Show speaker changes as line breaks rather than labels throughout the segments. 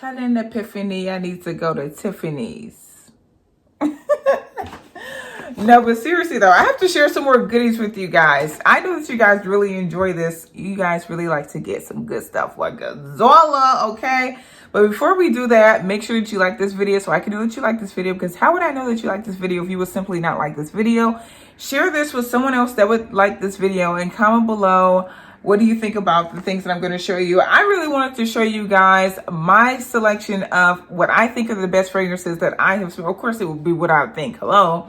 telling Epiphany I need to go to Tiffany's. No, but seriously though, I have to share some more goodies with you guys. I know that you guys really enjoy this. You guys really like to get some good stuff like a Zola, okay? But before we do that, make sure that you like this video so I can know that you like this video, because how would I know that you like this video if you would simply not like this video? Share this with someone else that would like this video and comment below. What do you think about the things that I'm going to show you? I really wanted to show you guys my selection of what I think are the best fragrances that I have smelled. Of course, it would be what I think. Hello.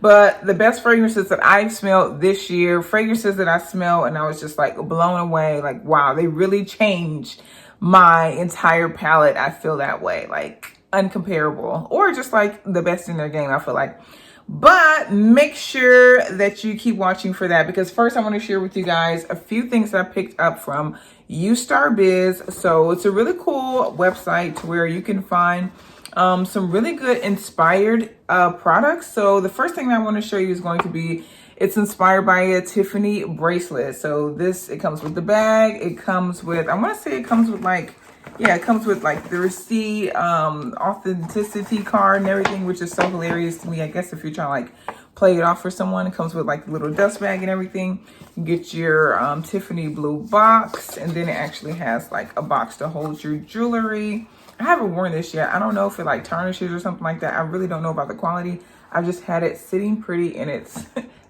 But the best fragrances that I've smelled this year, fragrances that I smell and I was just like blown away. Like, wow, they really changed my entire palette. I feel that way, like uncomparable, or just like the best in their game, I feel like. But make sure that you keep watching for that, because first I want to share with you guys a few things that I picked up from U-Star Biz. So it's a really cool website where you can find some really good inspired products. So the first thing that I want to show you is going to be, it's inspired by a Tiffany bracelet. So it comes with the bag. It comes with, I want to say it comes with like, yeah, it comes with like the receipt, authenticity card and everything, which is so hilarious to me. I guess if you're trying to like play it off for someone, it comes with like the little dust bag and everything. You get your Tiffany blue box, and then it actually has like a box to hold your jewelry. I haven't worn this yet. I don't know if it like tarnishes or something like that. I really don't know about the quality. I've just had it sitting pretty in its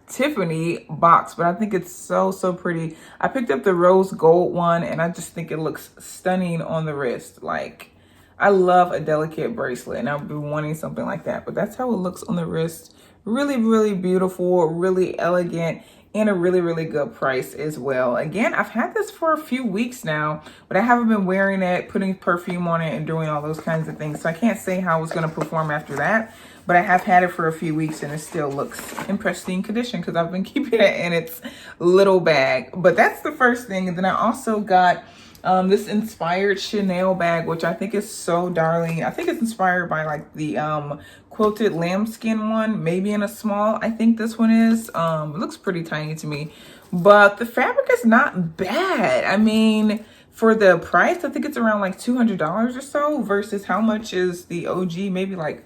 Tiffany box, but I think it's so pretty. I picked up the rose gold one and I just think it looks stunning on the wrist. Like, I love a delicate bracelet and I've been wanting something like that, but that's how it looks on the wrist. Really beautiful, really elegant, and a really good price as well. Again, I've had this for a few weeks now, but I haven't been wearing it, putting perfume on it and doing all those kinds of things. So I can't say how it's going to perform after that, but I have had it for a few weeks and it still looks in pristine condition because I've been keeping it in its little bag. But that's the first thing. And then I also got this inspired Chanel bag, which I think is so darling. I think it's inspired by like the quilted lambskin one, maybe in a small. I think this one is. It looks pretty tiny to me, but the fabric is not bad. I mean, for the price, I think it's around like $200 or so, versus how much is the OG? Maybe like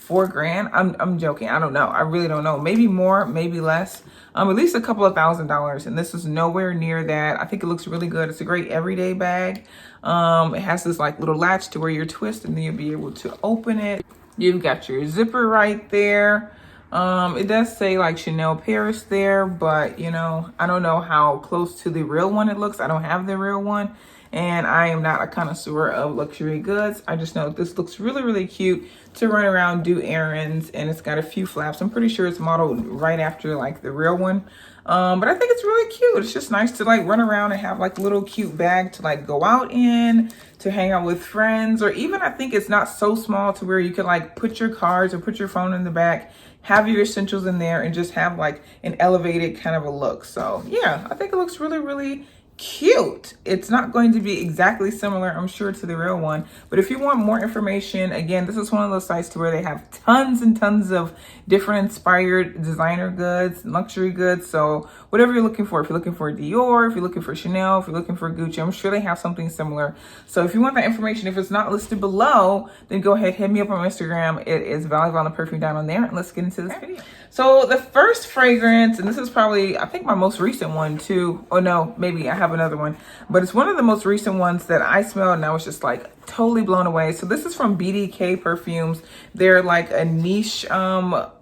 $4 grand. I'm joking. I don't know. I really don't know. Maybe more, maybe less. At least a couple of $1,000s, and this is nowhere near that. I think it looks really good. It's a great everyday bag. It has this like little latch to where you twist and then you'll be able to open it. You've got your zipper right there. It does say like Chanel Paris there, but you know, I don't know how close to the real one it looks. I don't have the real one, and I am not a connoisseur of luxury goods. I just know this looks really cute to run around, do errands, and it's got a few flaps. I'm pretty sure it's modeled right after like the real one. But I think it's really cute. It's just nice to like run around and have like a little cute bag to like go out in, to hang out with friends, or even I think it's not so small to where you could like put your cards or put your phone in the back, have your essentials in there, and just have like an elevated kind of a look. So yeah, I think it looks really cute. It's not going to be exactly similar, I'm sure, to the real one, but if you want more information, again, this is one of those sites to where they have tons and tons of different inspired designer goods, luxury goods. So whatever you're looking for, if you're looking for Dior, if you're looking for Chanel, if you're looking for Gucci, I'm sure they have something similar. So if you want that information, if it's not listed below, then go ahead, hit me up on Instagram. It is Vallivon The Perfume Don on there, and let's get into this video. So the first fragrance, and this is probably, I think, my most recent one too. Oh no, maybe I have another one, but it's one of the most recent ones that I smelled and I was just like totally blown away. So this is from BDK Perfumes. They're like a niche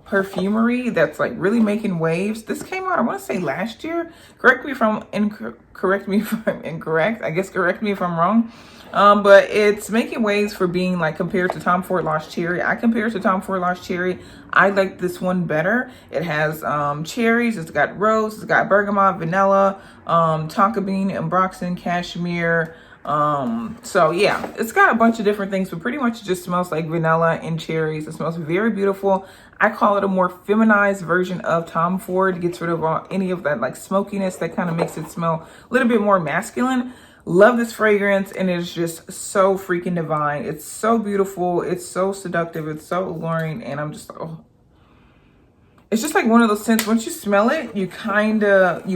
perfumery that's like really making waves. This came out, I want to say last year. Correct me if I'm incorrect. I guess correct me if I'm wrong. But it's making waves for being like compared to Tom Ford Lost Cherry. I compare it to Tom Ford Lost Cherry. I like this one better. It has cherries, it's got rose, it's got bergamot, vanilla, tonka bean, ambroxan, cashmere. So yeah, it's got a bunch of different things, but pretty much it just smells like vanilla and cherries. It smells very beautiful. I call it a more feminized version of Tom Ford. It gets rid of any of that like smokiness that kind of makes it smell a little bit more masculine. Love this fragrance, and it's just so freaking divine. It's so beautiful. It's so seductive. It's so alluring, and I'm just, oh. It's just like one of those scents, once you smell it, you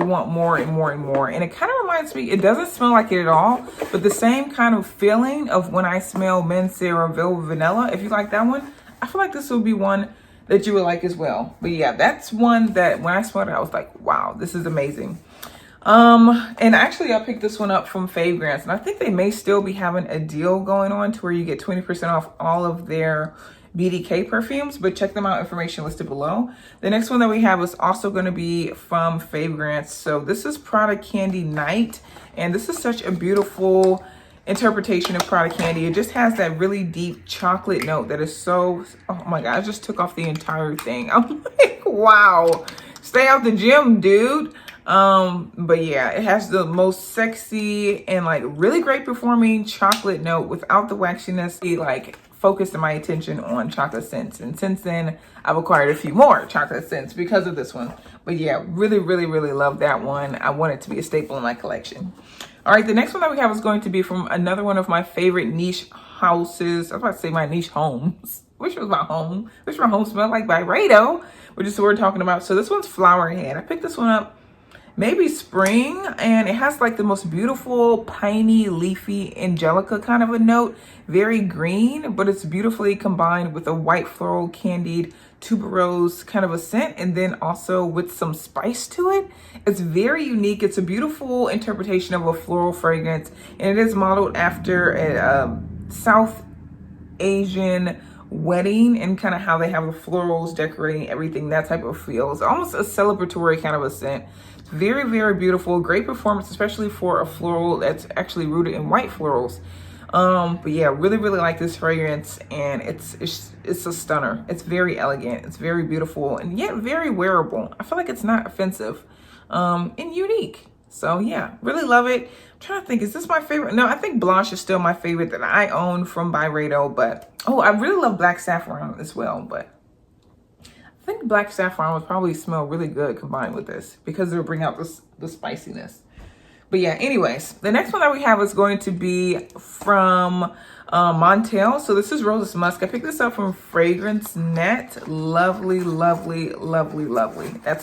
want more and more and more. And it kind of reminds me, it doesn't smell like it at all, but the same kind of feeling of when I smell Mancera Velvet Vanilla. If you like that one, I feel like this would be one that you would like as well. But yeah, that's one that when I smelled it, I was like, wow, this is amazing. And actually I picked this one up from Fave Grants, and I think they may still be having a deal going on to where you get 20% off all of their BDK perfumes, but check them out, information listed below. The next one that we have is also going to be from Fave Grants. So this is Prada Candy Night, and this is such a beautiful interpretation of Prada Candy. It just has that really deep chocolate note that is so, oh my God, I just took off the entire thing. I'm like, wow, stay out the gym, dude. But yeah, it has the most sexy and like really great performing chocolate note without the waxiness. It like focused my attention on chocolate scents, and since then I've acquired a few more chocolate scents because of this one. But yeah, really love that one. I want it to be a staple in my collection. All right, the next one that we have is going to be from another one of my favorite niche houses. I was about to say my niche homes. Which was my home? Which my home smelled like by Rado, which is what we're talking about. So this one's Flower Head. I picked this one up maybe spring, and it has like the most beautiful piney leafy angelica kind of a note, very green, but it's beautifully combined with a white floral candied tuberose kind of a scent, and then also with some spice to it. It's very unique. It's a beautiful interpretation of a floral fragrance, and it is modeled after a South Asian wedding and kind of how they have the florals decorating everything, that type of feel. It's almost a celebratory kind of a scent. Very beautiful, great performance, especially for a floral that's actually rooted in white florals. But yeah, really like this fragrance, and it's a stunner. It's very elegant, it's very beautiful, and yet very wearable. I feel like it's not offensive and unique. So yeah, really love it. I'm trying to think, is this my favorite? No, I think Blanche is still my favorite that I own from Byredo, but oh, I really love Black Saffron as well, but I think Black Saffron would probably smell really good combined with this because it'll bring out the spiciness. But yeah, anyways, the next one that we have is going to be from Montel. So this is Roses Musk. I picked this up from Fragrance Net. Lovely. That's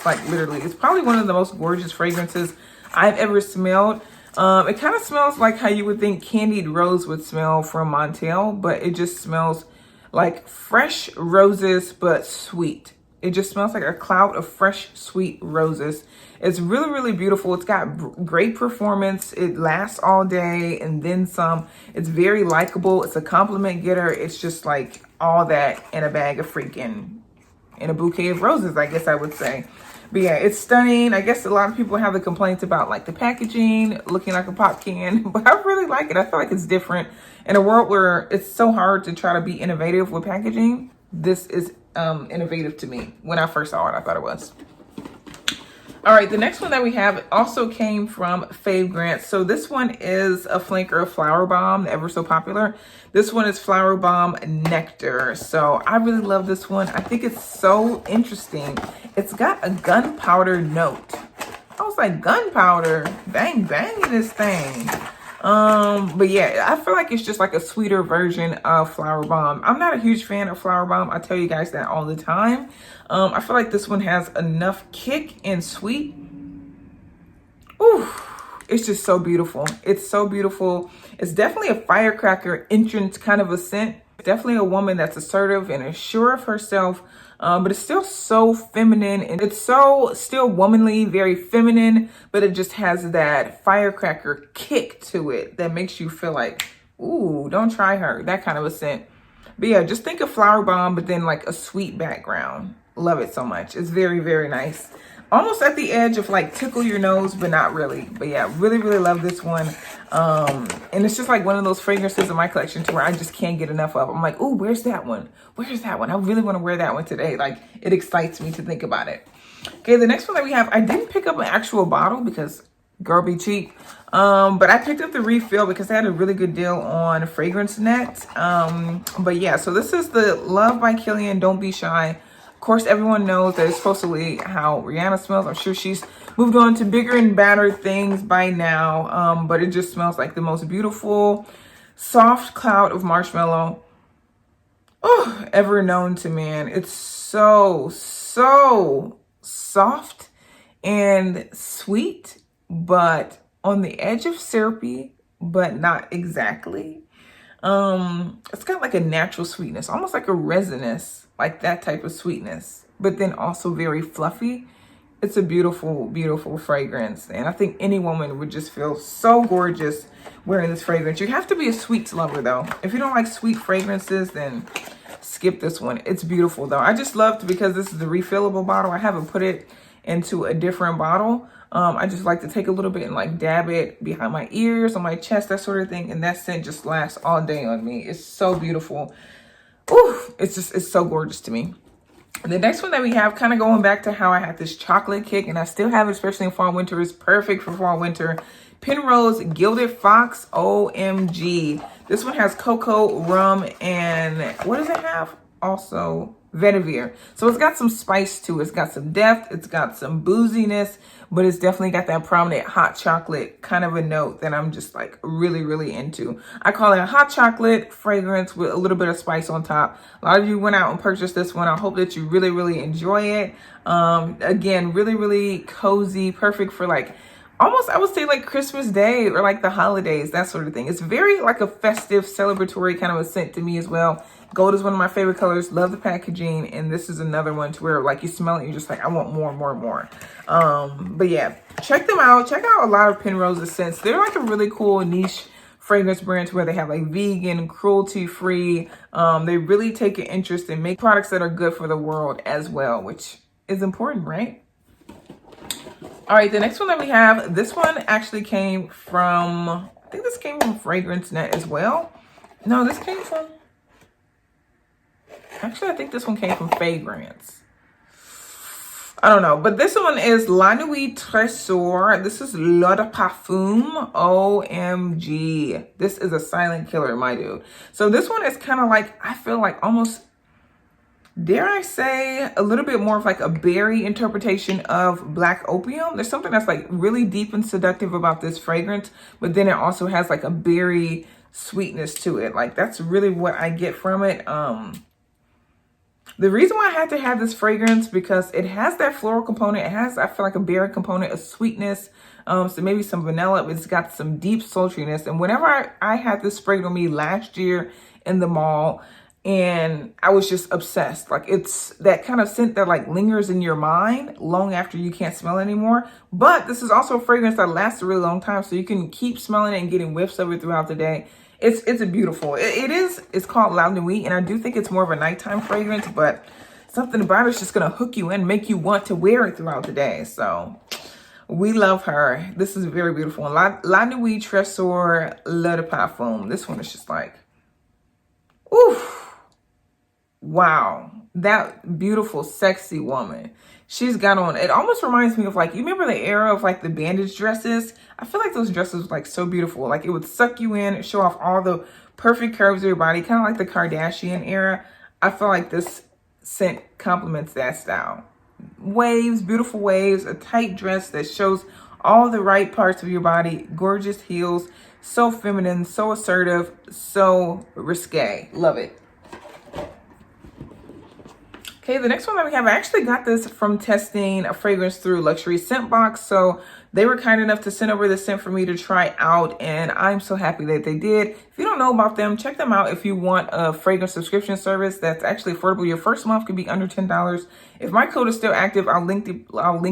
like literally, it's probably one of the most gorgeous fragrances I've ever smelled. It kind of smells like how you would think candied rose would smell from Montel, but it just smells like fresh roses, but sweet. It just smells like a cloud of fresh, sweet roses. It's really beautiful. It's got great performance. It lasts all day and then some. It's very likable. It's a compliment getter. It's just like all that in a bag of freaking, in a bouquet of roses, I guess I would say. But yeah, it's stunning. I guess a lot of people have the complaints about like the packaging looking like a pop can, but I really like it. I feel like it's different. In a world where it's so hard to try to be innovative with packaging, this is innovative to me. When I first saw it, I thought it was. All right, the next one that we have also came from Fave Grants. So this one is a flanker of Flower Bomb, the ever so popular. This one is Flower Bomb Nectar. So I really love this one. I think it's so interesting. It's got a gunpowder note. I was like, gunpowder, bang in this thing. But yeah, I feel like it's just like a sweeter version of Flower Bomb. I'm not a huge fan of Flower Bomb. I tell you guys that all the time. I feel like this one has enough kick and sweet. Ooh, it's just so beautiful. It's so beautiful. It's definitely a firecracker entrance kind of a scent. Definitely a woman that's assertive and is sure of herself. But it's still so feminine, and it's so still womanly, very feminine, but it just has that firecracker kick to it that makes you feel like, ooh, don't try her, that kind of a scent. But yeah, just think of Flower Bomb, but then like a sweet background. Love it so much. It's very nice. Almost at the edge of like tickle your nose, but not really. But yeah, really love this one. And it's just like one of those fragrances in my collection to where I just can't get enough of. I'm like, oh, where's that one? Where's that one? I really want to wear that one today. Like, it excites me to think about it. Okay, the next one that we have, I didn't pick up an actual bottle because girl be cheap. But I picked up the refill because they had a really good deal on Fragrance Net. But yeah, so this is the Love by Kilian, Don't Be Shy. Of course, everyone knows that it's supposed to be how Rihanna smells. I'm sure she's moved on to bigger and badder things by now. But it just smells like the most beautiful, soft cloud of marshmallow ever known to man. It's so soft and sweet, but on the edge of syrupy, but not exactly. It's got like a natural sweetness, almost like a resinous, like that type of sweetness, but then also very fluffy. It's a beautiful, beautiful fragrance. And I think any woman would just feel so gorgeous wearing this fragrance. You have to be a sweets lover though. If you don't like sweet fragrances, then skip this one. It's beautiful though. I just loved because this is the refillable bottle. I haven't put it into a different bottle. I just like to take a little bit and like dab it behind my ears, on my chest, that sort of thing. And that scent just lasts all day on me. It's so beautiful. Ooh, it's so gorgeous to me. The next one that we have, kind of going back to how I had this chocolate kick, and I still have it, especially in fall, winter. It's perfect for fall, winter. Penrose Gilded Fox OMG. This one has cocoa, rum, and what does it have? Also vetiver. So it's got some spice to it. It's got some depth. It's got some booziness, but it's definitely got that prominent hot chocolate kind of a note that I'm just like really, really into. I call it a hot chocolate fragrance with a little bit of spice on top. A lot of you went out and purchased this one. I hope that you really, really enjoy it. Again, really, really cozy, perfect for like almost, I would say like Christmas Day or like the holidays, that sort of thing. It's very like a festive, celebratory kind of a scent to me as well. Gold is one of my favorite colors. Love the packaging. And this is another one to where like you smell it, you're just like, I want more and more and more. But yeah, check them out. Check out a lot of Penrose's scents. They're like a really cool niche fragrance brand where they have like vegan, cruelty-free. They really take an interest in make products that are good for the world as well, which is important, right? All right, the next one that we have, this one actually came from, I think this came from Fragrance Net as well. No, this came from, actually, I think this one came from Fave Grants. I don't know, but this one is La Nuit Tresor. This is Le de Parfum. OMG. This is a silent killer, my dude. So this one is kind of like, I feel like almost, dare I say, a little bit more of like a berry interpretation of black opium. There's something that's like really deep and seductive about this fragrance, but then it also has like a berry sweetness to it. Like that's really what I get from it. The reason why I had to have this fragrance, because it has that floral component. It has, I feel like, a berry component, a sweetness, so maybe some vanilla. It's got some deep sultriness. And whenever I had this sprayed on me last year in the mall, and I was just obsessed. Like it's that kind of scent that like lingers in your mind long after you can't smell it anymore. But this is also a fragrance that lasts a really long time, so you can keep smelling it and getting whiffs of it throughout the day. It's a beautiful. It's called La Nuit, and I do think it's more of a nighttime fragrance, but something about it's just gonna hook you in, make you want to wear it throughout the day. So we love her. This is very beautiful. La Nuit Tresor Le de Parfum. This one is just like, oof. Wow, that beautiful, sexy woman. She's got on, it almost reminds me of like, you remember the era of like the bandage dresses? I feel like those dresses were like so beautiful. Like it would suck you in, show off all the perfect curves of your body, kind of like the Kardashian era. I feel like this scent complements that style. Waves, beautiful waves, a tight dress that shows all the right parts of your body, gorgeous heels, so feminine, so assertive, so risque. Love it. Okay, the next one that we have, I actually got this from testing a fragrance through Luxury Scent Box. So they were kind enough to send over the scent for me to try out, and I'm so happy that they did. If you don't know about them, check them out if you want a fragrance subscription service that's actually affordable. Your first month could be under $10. If my code is still active, I'll link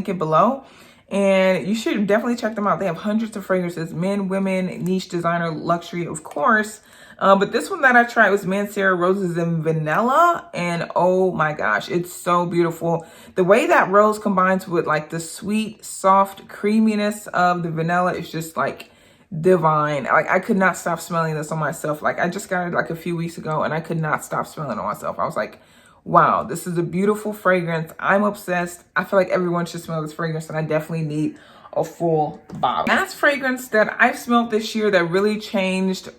it below. And you should definitely check them out. They have hundreds of fragrances, men, women, niche, designer, luxury, of course. But this one that I tried was Mancera Roses and Vanilla. And oh my gosh, it's so beautiful. The way that rose combines with like the sweet, soft creaminess of the vanilla is just like divine. Like I could not stop smelling this on myself. Like I just got it like a few weeks ago and I could not stop smelling it on myself. I was like, wow, this is a beautiful fragrance. I'm obsessed. I feel like everyone should smell this fragrance, and I definitely need a full bottle. Last fragrance that I've smelled this year that really changed,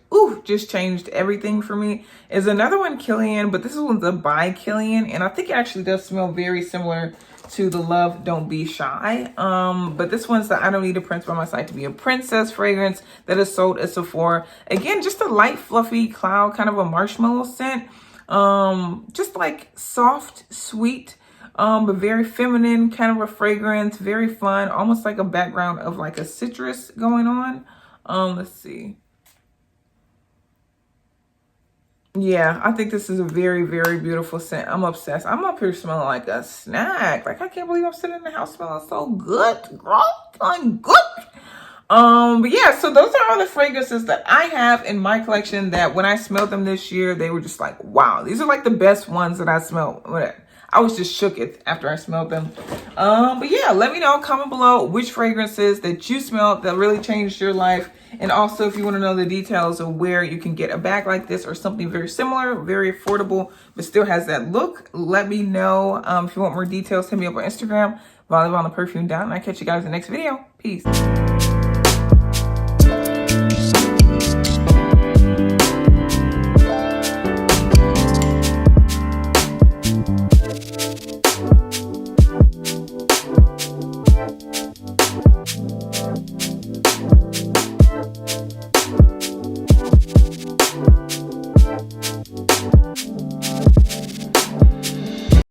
just changed everything for me is another one, Kilian, but this one's a by Kilian, and I think it actually does smell very similar to the Love Don't Be Shy. But this one's the I Don't Need a Prince by My Side to Be a Princess fragrance that is sold at Sephora. Again, just a light, fluffy cloud, kind of a marshmallow scent. Just like soft, sweet, but very feminine kind of a fragrance, very fun, almost like a background of like a citrus going on. Let's see. Yeah, I think this is a very, very beautiful scent. I'm obsessed. I'm up here smelling like a snack. Like, I can't believe I'm sitting in the house smelling so good, girl. Feeling good. But yeah, so those are all the fragrances that I have in my collection that when I smelled them this year, they were just like, wow, these are like the best ones that I smelled. I was just shook it after I smelled them. But yeah, let me know, comment below which fragrances that you smelled that really changed your life. And also if you want to know the details of where you can get a bag like this or something very similar, very affordable, but still has that look, let me know. If you want more details, hit me up on Instagram, Vallivon The Perfume Don, and I'll catch you guys in the next video. Peace.